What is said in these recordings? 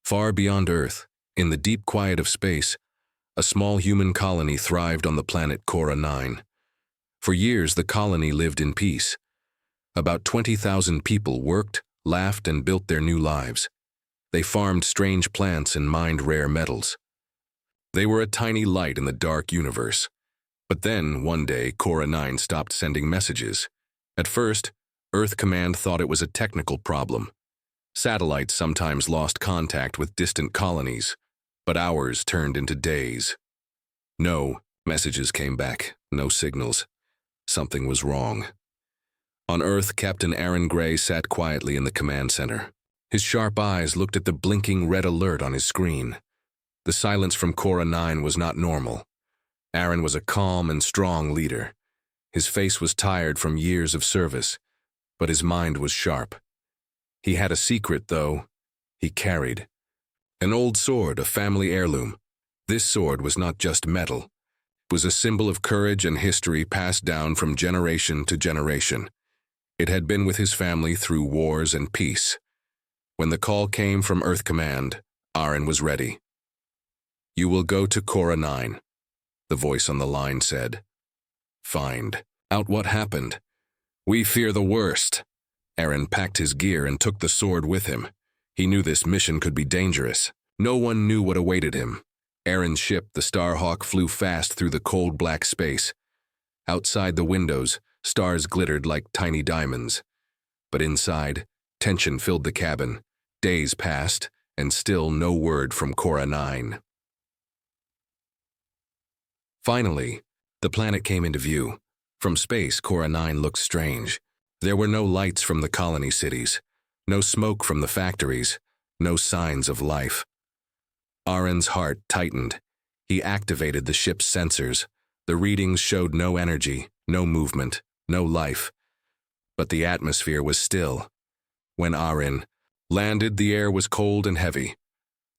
Far beyond Earth, in the deep quiet of space, a small human colony thrived on the planet Cora 9. For years, the colony lived in peace. About 20,000 people worked, laughed, and built their new lives. They farmed strange plants and mined rare metals. They were a tiny light in the dark universe. But then, one day, Cora 9 stopped sending messages. At first, Earth Command thought it was a technical problem. Satellites sometimes lost contact with distant colonies, but hours turned into days. No messages came back, no signals. Something was wrong. On Earth, Captain Aaron Gray sat quietly in the command center. His sharp eyes looked at the blinking red alert on his screen. The silence from Cora 9 was not normal. Aaron was a calm and strong leader. His face was tired from years of service, but his mind was sharp. He had a secret, though, he carried. An old sword, a family heirloom. This sword was not just metal. It was a symbol of courage and history passed down from generation to generation. It had been with his family through wars and peace. When the call came from Earth Command, Aaron was ready. "You will go to Cora 9, the voice on the line said. "Find out what happened. We fear the worst." Aaron packed his gear and took the sword with him. He knew this mission could be dangerous. No one knew what awaited him. Aaron's ship, the Starhawk, flew fast through the cold black space. Outside the windows, stars glittered like tiny diamonds. But inside, tension filled the cabin. Days passed, and still no word from Cora 9. Finally, the planet came into view. From space, Cora 9 looked strange. There were no lights from the colony cities, no smoke from the factories, no signs of life. Aaron's heart tightened. He activated the ship's sensors. The readings showed no energy, no movement, no life. But the atmosphere was still. When Aaron landed, the air was cold and heavy.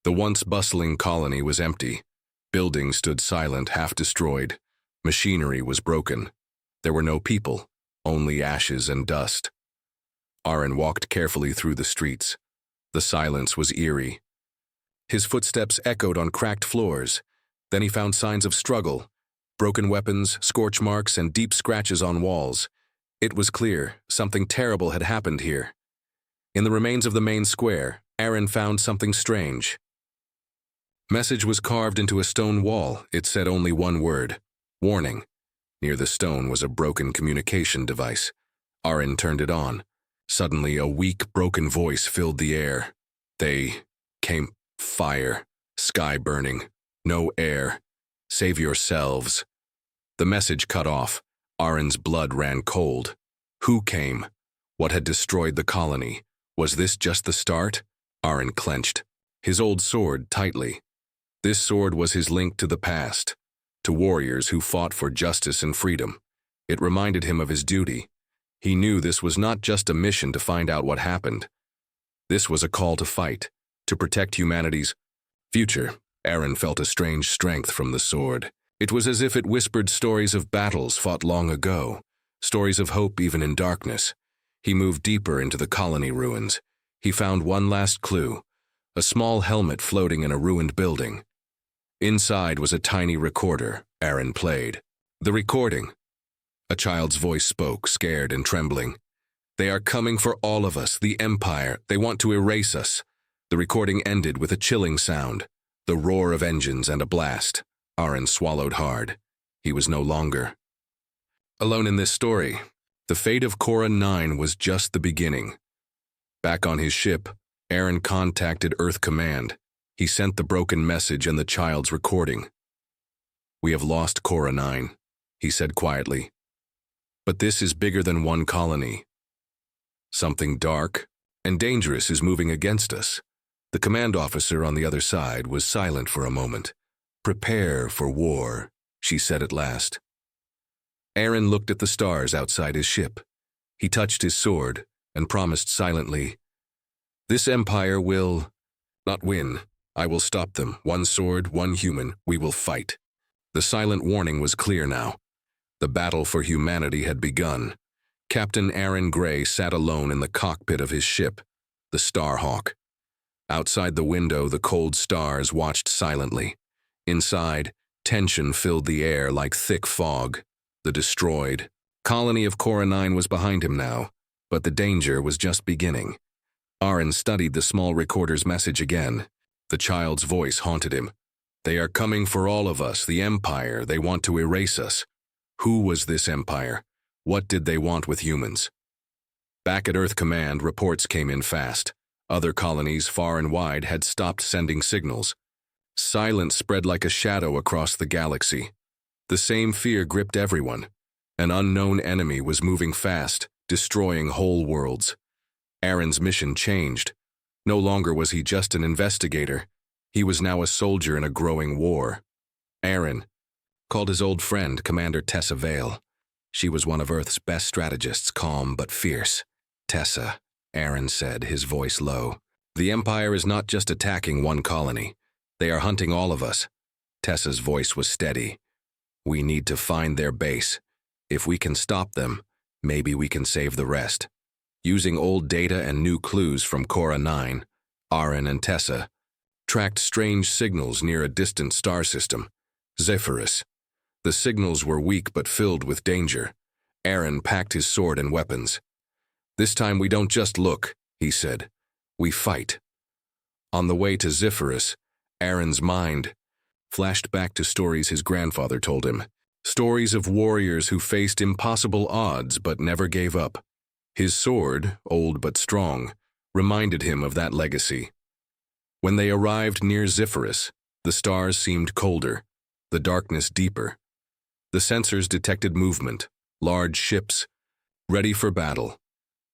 The once bustling colony was empty. Buildings stood silent, half destroyed. Machinery was broken. There were no people, only ashes and dust. Aaron walked carefully through the streets. The silence was eerie. His footsteps echoed on cracked floors. Then he found signs of struggle, broken weapons, scorch marks, and deep scratches on walls. It was clear something terrible had happened here. In the remains of the main square, Aaron found something strange. Message was carved into a stone wall. It said only one word: warning. Near the stone was a broken communication device. Aaron turned it on. Suddenly, a weak, broken voice filled the air. They came. Fire. Sky burning. No air. Save yourselves. The message cut off. Aaron's blood ran cold. Who came? What had destroyed the colony? Was this just the start? Aaron clenched his old sword tightly. This sword was his link to the past, to warriors who fought for justice and freedom. It reminded him of his duty. He knew this was not just a mission to find out what happened. This was a call to fight, to protect humanity's future. Aaron felt a strange strength from the sword. It was as if it whispered stories of battles fought long ago, stories of hope even in darkness. He moved deeper into the colony ruins. He found one last clue: a small helmet floating in a ruined building. Inside was a tiny recorder. Aaron played the recording. A child's voice spoke, scared and trembling. "They are coming for all of us, the Empire. They want to erase us." The recording ended with a chilling sound, the roar of engines and a blast. Aaron swallowed hard. He was no longer alone in this story. The fate of Cora 9 was just the beginning. Back on his ship, Aaron contacted Earth Command. He sent the broken message and the child's recording. "We have lost Cora 9, he said quietly. "But this is bigger than one colony. Something dark and dangerous is moving against us." The command officer on the other side was silent for a moment. "Prepare for war," she said at last. Aaron looked at the stars outside his ship. He touched his sword and promised silently, "This empire will not win. I will stop them. One sword, one human. We will fight." The silent warning was clear now. The battle for humanity had begun. Captain Aaron Gray sat alone in the cockpit of his ship, the Starhawk. Outside the window, the cold stars watched silently. Inside, tension filled the air like thick fog. The destroyed colony of Cora 9 was behind him now, but the danger was just beginning. Aaron studied the small recorder's message again. The child's voice haunted him. "They are coming for all of us, the Empire. They want to erase us." Who was this Empire? What did they want with humans? Back at Earth Command, reports came in fast. Other colonies far and wide had stopped sending signals. Silence spread like a shadow across the galaxy. The same fear gripped everyone. An unknown enemy was moving fast, destroying whole worlds. Aaron's mission changed. No longer was he just an investigator. He was now a soldier in a growing war. Aaron called his old friend, Commander Tessa Vale. She was one of Earth's best strategists, calm but fierce. "Tessa," Aaron said, his voice low. "The Empire is not just attacking one colony. They are hunting all of us." Tessa's voice was steady. "We need to find their base. If we can stop them, maybe we can save the rest." Using old data and new clues from Cora 9, Aaron and Tessa tracked strange signals near a distant star system, Zephyrus. The signals were weak but filled with danger. Aaron packed his sword and weapons. "This time we don't just look," he said. "We fight." On the way to Zephyrus, Aaron's mind flashed back to stories his grandfather told him. Stories of warriors who faced impossible odds but never gave up. His sword, old but strong, reminded him of that legacy. When they arrived near Zephyrus, the stars seemed colder, the darkness deeper. The sensors detected movement, large ships, ready for battle.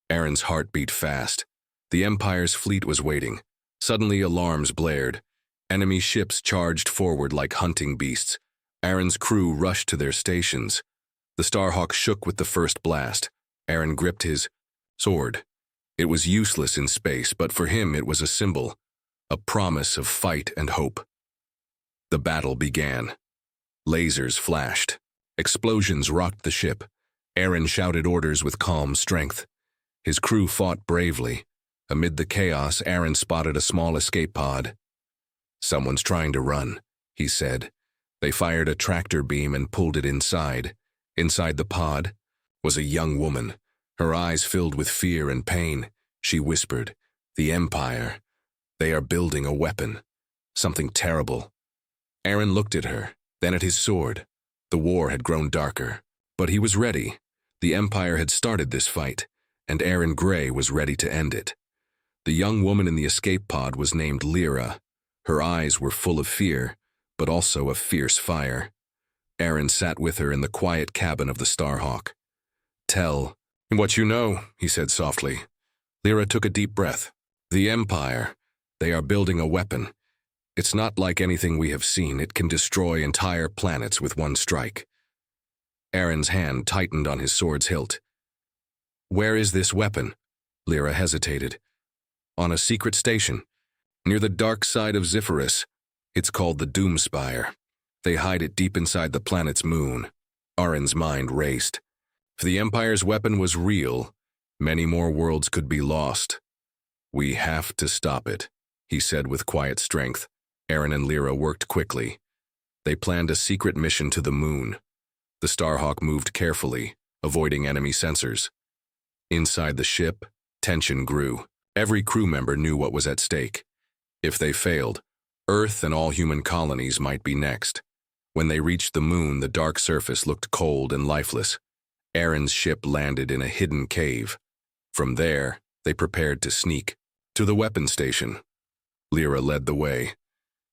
Aaron's heart beat fast. The Empire's fleet was waiting. Suddenly alarms blared. Enemy ships charged forward like hunting beasts. Aaron's crew rushed to their stations. The Starhawk shook with the first blast. Aaron gripped his sword. It was useless in space, but for him it was a symbol, a promise of fight and hope. The battle began. Lasers flashed. Explosions rocked the ship. Aaron shouted orders with calm strength. His crew fought bravely. Amid the chaos, Aaron spotted a small escape pod. "Someone's trying to run," he said. They fired a tractor beam and pulled it inside. Inside the pod was a young woman, her eyes filled with fear and pain. She whispered, "The Empire. They are building a weapon. Something terrible." Aaron looked at her, then at his sword. The war had grown darker, but he was ready. The Empire had started this fight, and Aaron Gray was ready to end it. The young woman in the escape pod was named Lyra. Her eyes were full of fear, but also of fierce fire. Aaron sat with her in the quiet cabin of the Starhawk. "Tell what you know," he said softly. Lyra took a deep breath. "The Empire. They are building a weapon. It's not like anything we have seen. It can destroy entire planets with one strike." Aaron's hand tightened on his sword's hilt. "Where is this weapon?" Lyra hesitated. "On a secret station, near the dark side of Zephyrus. It's called the Doomspire. They hide it deep inside the planet's moon." Aaron's mind raced. If the Empire's weapon was real, many more worlds could be lost. "We have to stop it," he said with quiet strength. Aaron and Lyra worked quickly. They planned a secret mission to the moon. The Starhawk moved carefully, avoiding enemy sensors. Inside the ship, tension grew. Every crew member knew what was at stake. If they failed, Earth and all human colonies might be next. When they reached the moon, the dark surface looked cold and lifeless. Aaron's ship landed in a hidden cave. From there, they prepared to sneak to the weapon station. Lyra led the way.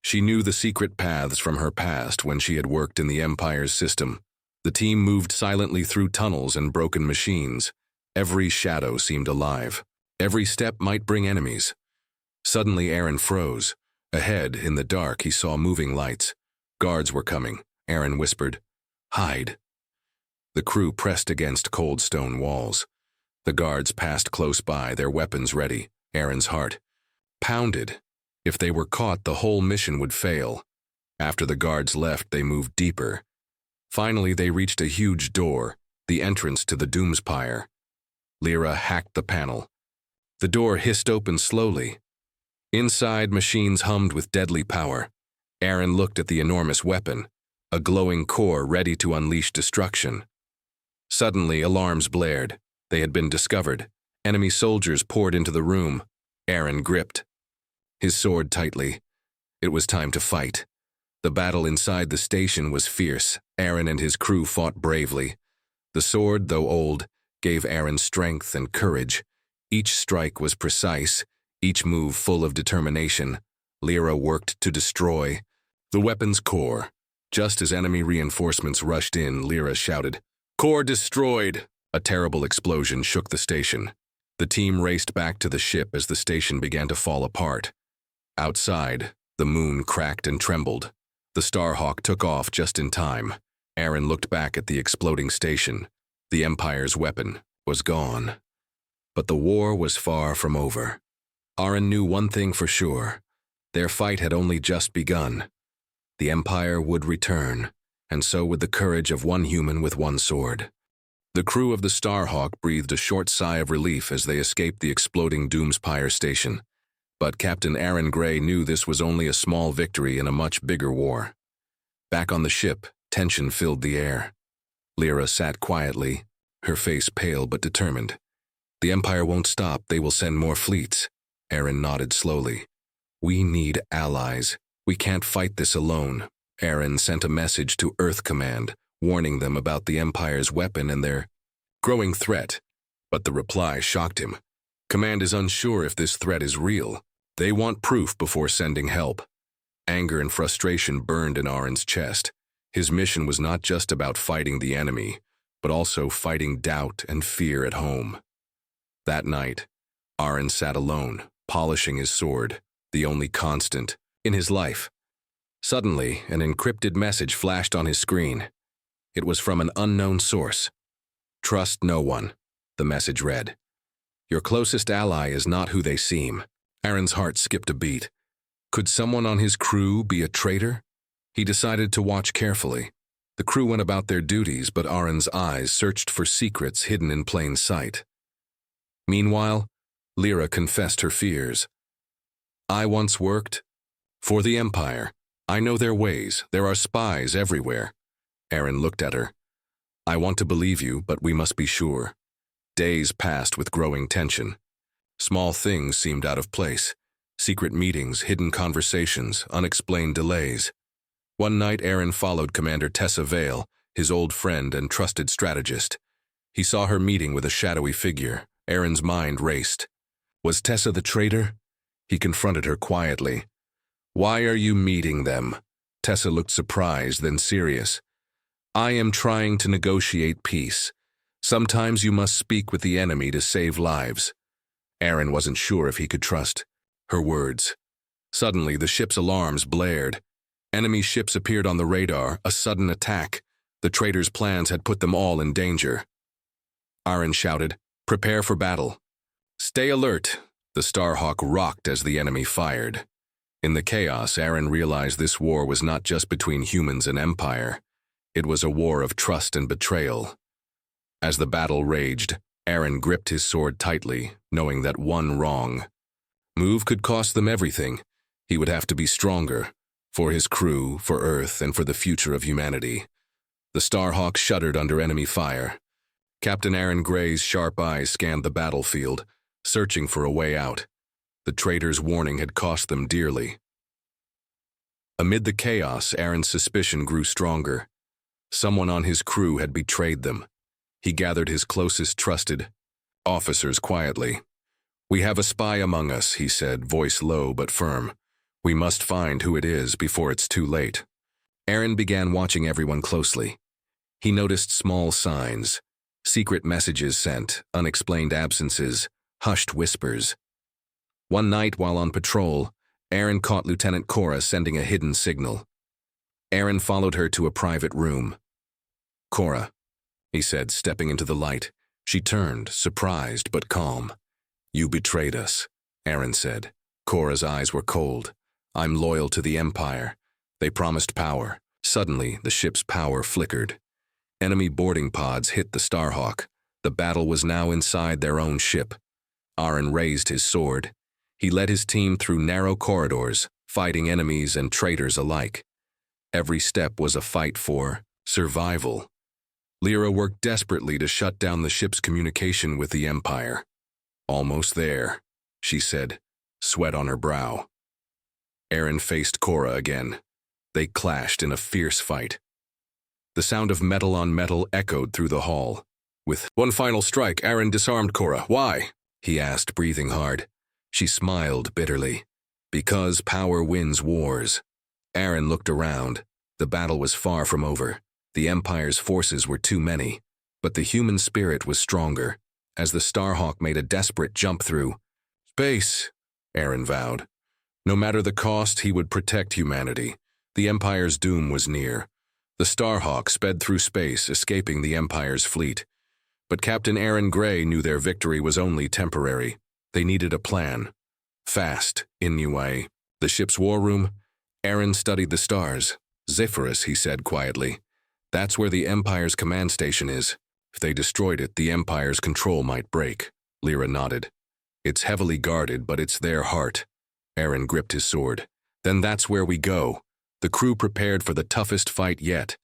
She knew the secret paths from her past when she had worked in the Empire's system. The team moved silently through tunnels and broken machines. Every shadow seemed alive. Every step might bring enemies. Suddenly, Aaron froze. Ahead, in the dark, he saw moving lights. Guards were coming. Aaron whispered, "Hide." The crew pressed against cold stone walls. The guards passed close by, their weapons ready. Aaron's heart pounded. If they were caught, the whole mission would fail. After the guards left, they moved deeper. Finally, they reached a huge door, the entrance to the Doomspire. Lyra hacked the panel. The door hissed open slowly. Inside, machines hummed with deadly power. Aaron looked at the enormous weapon, a glowing core ready to unleash destruction. Suddenly, alarms blared. They had been discovered. Enemy soldiers poured into the room. Aaron gripped his sword tightly. It was time to fight. The battle inside the station was fierce. Aaron and his crew fought bravely. The sword, though old, gave Aaron strength and courage. Each strike was precise, each move full of determination. Lyra worked to destroy the weapon's core. Just as enemy reinforcements rushed in, Lyra shouted, "Core destroyed!" A terrible explosion shook the station. The team raced back to the ship as the station began to fall apart. Outside, the moon cracked and trembled. The Starhawk took off just in time. Aaron looked back at the exploding station. The Empire's weapon was gone. But the war was far from over. Aaron knew one thing for sure. Their fight had only just begun. The Empire would return, and so would the courage of one human with one sword. The crew of the Starhawk breathed a short sigh of relief as they escaped the exploding Doomspire station. But Captain Aaron Gray knew this was only a small victory in a much bigger war. Back on the ship, tension filled the air. Lyra sat quietly, her face pale but determined. "The Empire won't stop. They will send more fleets." Aaron nodded slowly. "We need allies. We can't fight this alone." Aaron sent a message to Earth Command, warning them about the Empire's weapon and their growing threat. But the reply shocked him. Command is unsure if this threat is real. They want proof before sending help. Anger and frustration burned in Aaron's chest. His mission was not just about fighting the enemy, but also fighting doubt and fear at home. That night, Aaron sat alone, polishing his sword, the only constant in his life. Suddenly, an encrypted message flashed on his screen. It was from an unknown source. "Trust no one," the message read. "Your closest ally is not who they seem." Aaron's heart skipped a beat. Could someone on his crew be a traitor? He decided to watch carefully. The crew went about their duties, but Aaron's eyes searched for secrets hidden in plain sight. Meanwhile, Lyra confessed her fears. "I once worked for the Empire. I know their ways. There are spies everywhere." Aaron looked at her. "I want to believe you, but we must be sure." Days passed with growing tension. Small things seemed out of place. Secret meetings, hidden conversations, unexplained delays. One night, Aaron followed Commander Tessa Vale, his old friend and trusted strategist. He saw her meeting with a shadowy figure. Aaron's mind raced. Was Tessa the traitor? He confronted her quietly. "Why are you meeting them?" Tessa looked surprised, then serious. "I am trying to negotiate peace. Sometimes you must speak with the enemy to save lives." Aaron wasn't sure if he could trust her words. Suddenly, the ship's alarms blared. Enemy ships appeared on the radar, a sudden attack. The traitors' plans had put them all in danger. Aaron shouted, "Prepare for battle." "Stay alert." The Starhawk rocked as the enemy fired. In the chaos, Aaron realized this war was not just between humans and Empire. It was a war of trust and betrayal. As the battle raged, Aaron gripped his sword tightly, knowing that one wrong move could cost them everything. He would have to be stronger, for his crew, for Earth, and for the future of humanity. The Starhawk shuddered under enemy fire. Captain Aaron Gray's sharp eyes scanned the battlefield, searching for a way out. The traitors' warning had cost them dearly. Amid the chaos, Aaron's suspicion grew stronger. Someone on his crew had betrayed them. He gathered his closest trusted officers quietly. "We have a spy among us," he said, voice low but firm. "We must find who it is before it's too late." Aaron began watching everyone closely. He noticed small signs, secret messages sent, unexplained absences, hushed whispers. One night while on patrol, Aaron caught Lieutenant Cora sending a hidden signal. Aaron followed her to a private room. "Cora," he said, stepping into the light. She turned, surprised but calm. "You betrayed us," Aaron said. Cora's eyes were cold. "I'm loyal to the Empire. They promised power." Suddenly, the ship's power flickered. Enemy boarding pods hit the Starhawk. The battle was now inside their own ship. Aaron raised his sword. He led his team through narrow corridors, fighting enemies and traitors alike. Every step was a fight for survival. Lyra worked desperately to shut down the ship's communication with the Empire. "Almost there," she said, sweat on her brow. Aaron faced Cora again. They clashed in a fierce fight. The sound of metal on metal echoed through the hall. With one final strike, Aaron disarmed Cora. "Why?" he asked, breathing hard. She smiled bitterly. "Because power wins wars." Aaron looked around. The battle was far from over. The Empire's forces were too many, but the human spirit was stronger. As the Starhawk made a desperate jump through space, Aaron vowed. No matter the cost, he would protect humanity. The Empire's doom was near. The Starhawk sped through space, escaping the Empire's fleet. But Captain Aaron Gray knew their victory was only temporary. They needed a plan. Fast, anyway. The ship's war room. Aaron studied the stars. "Zephyrus," he said quietly. "That's where the Empire's command station is. If they destroyed it, the Empire's control might break." Lyra nodded. "It's heavily guarded, but it's their heart." Aaron gripped his sword. "Then that's where we go." The crew prepared for the toughest fight yet.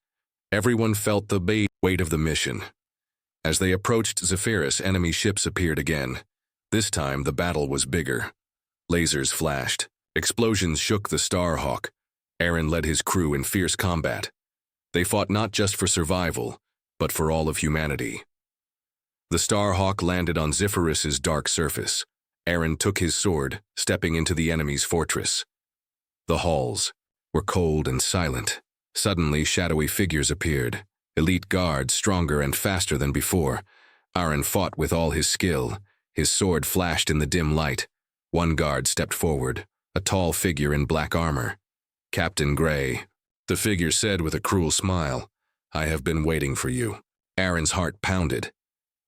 Everyone felt the weight of the mission. As they approached Zephyrus, enemy ships appeared again. This time, the battle was bigger. Lasers flashed. Explosions shook the Starhawk. Aaron led his crew in fierce combat. They fought not just for survival, but for all of humanity. The Starhawk landed on Zephyrus's dark surface. Aaron took his sword, stepping into the enemy's fortress. The halls were cold and silent. Suddenly, shadowy figures appeared. Elite guards, stronger and faster than before. Aaron fought with all his skill. His sword flashed in the dim light. One guard stepped forward, a tall figure in black armor. "Captain Gray," the figure said with a cruel smile. "I have been waiting for you." Aaron's heart pounded.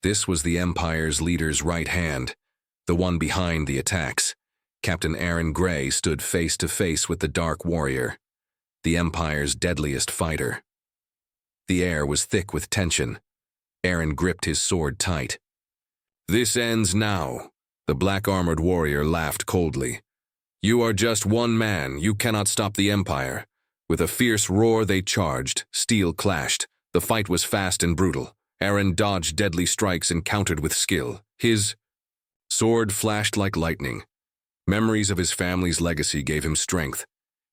This was the Empire's leader's right hand, the one behind the attacks. Captain Aaron Gray stood face to face with the Dark Warrior, the Empire's deadliest fighter. The air was thick with tension. Aaron gripped his sword tight. "This ends now," the black-armored warrior laughed coldly. "You are just one man. You cannot stop the Empire." With a fierce roar they charged. Steel clashed. The fight was fast and brutal. Aaron dodged deadly strikes and countered with skill. His sword flashed like lightning. Memories of his family's legacy gave him strength.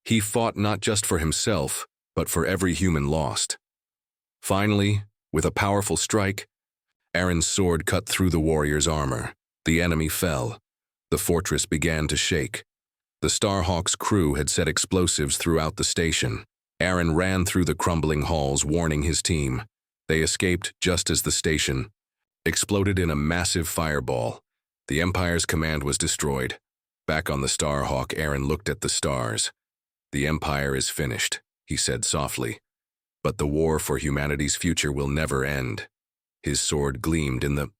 He fought not just for himself, but for every human lost. Finally, with a powerful strike, Aaron's sword cut through the warrior's armor. The enemy fell. The fortress began to shake. The Starhawk's crew had set explosives throughout the station. Aaron ran through the crumbling halls, warning his team. They escaped just as the station exploded in a massive fireball. The Empire's command was destroyed. Back on the Starhawk, Aaron looked at the stars. "The Empire is finished," he said softly. "But the war for humanity's future will never end." His sword gleamed in the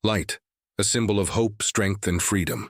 light, a symbol of hope, strength, and freedom.